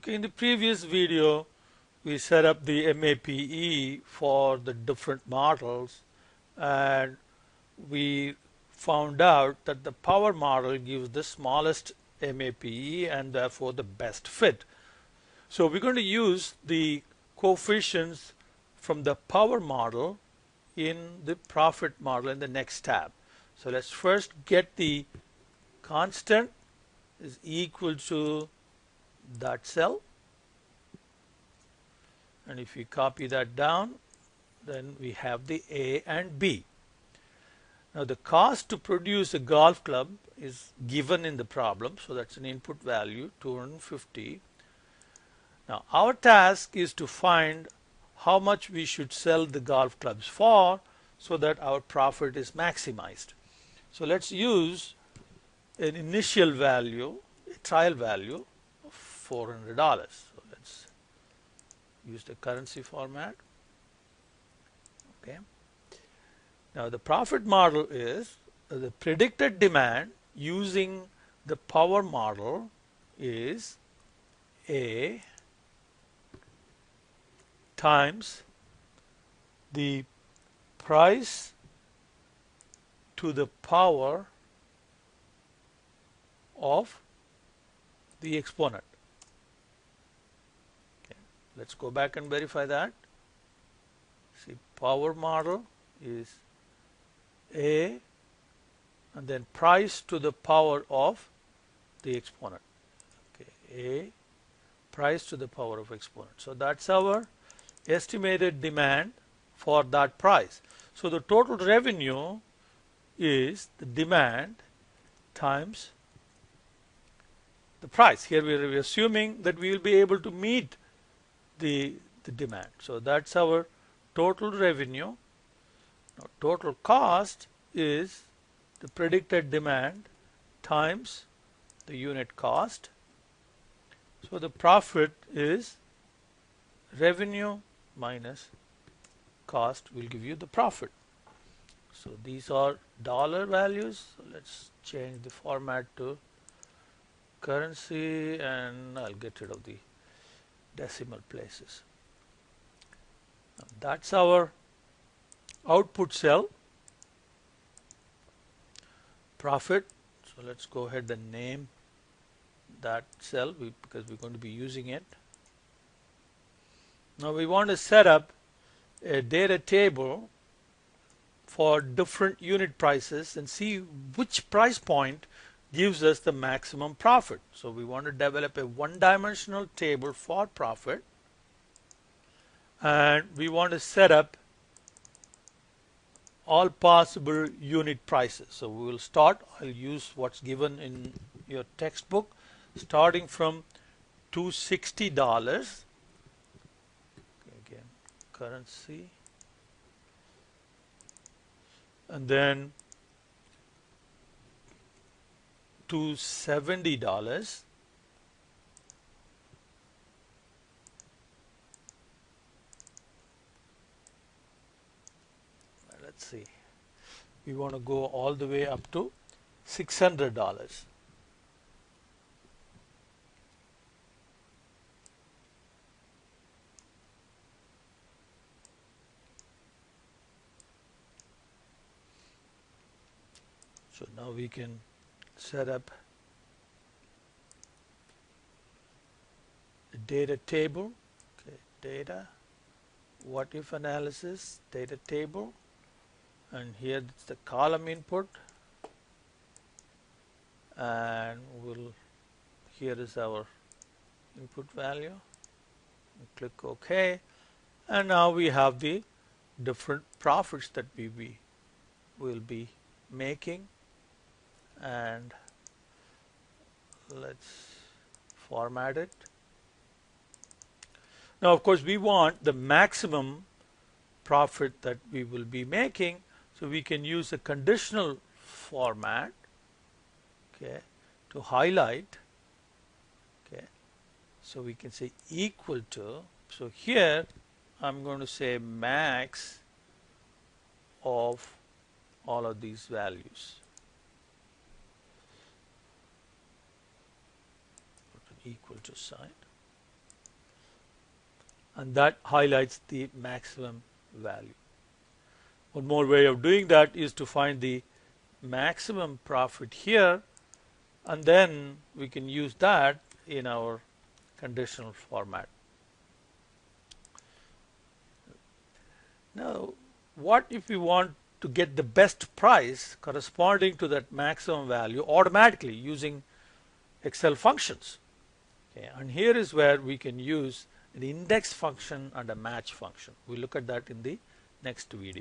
Okay, in the previous video we set up the MAPE for the different models, and we found out that the power model gives the smallest MAPE and therefore the best fit. So we're going to use the coefficients from the power model in the profit model in the next tab. So let's first get the constant is equal to that cell, and if we copy that down, then we have the A and B. Now the cost to produce a golf club is given in the problem, so that's an input value 250. Now our task is to find how much we should sell the golf clubs for so that our profit is maximized. So let's use an initial value, a trial value of $400. So let's use the currency format. Okay. Now the profit model is the predicted demand using the power model is A times the price to the power of the exponent. Okay. Let's go back and verify that. See, power model is A and then price to the power of the exponent. Okay, A price to the power of exponent. So that's our estimated demand for that price. So the total revenue is the demand times the price. Here we are assuming that we will be able to meet the demand. So that's our total revenue. Now total cost is the predicted demand times the unit cost. So the profit is revenue minus cost will give you the profit. So these are dollar values. So let's change the format to currency, and I'll get rid of the decimal places. Now that's our output cell, profit. So let's go ahead and name that cell because we're going to be using it. Now we want to set up a data table for different unit prices and see which price point gives us the maximum profit. So we want to develop a one-dimensional table for profit, and we want to set up all possible unit prices. So we will start, I'll use what's given in your textbook, starting from $260. Again, currency, and then $270. Let's see, we want to go all the way up to $600. So now we can set up a data table. Okay, data, what if analysis, data table, and here it's the column input, and here is our input value. Click OK, and now we have the different profits that we will be making. And let's format it. Now of course we want the maximum profit that we will be making, so we can use a conditional format, okay, to highlight. Okay, so we can say equal to, so here I'm going to say max of all of these values. Equal to sign. and that highlights the maximum value. One more way of doing that is to find the maximum profit here, and then we can use that in our conditional format. Now, what if we want to get the best price corresponding to that maximum value automatically using Excel functions? Okay, and here is where we can use an index function and a match function. We'll look at that in the next video.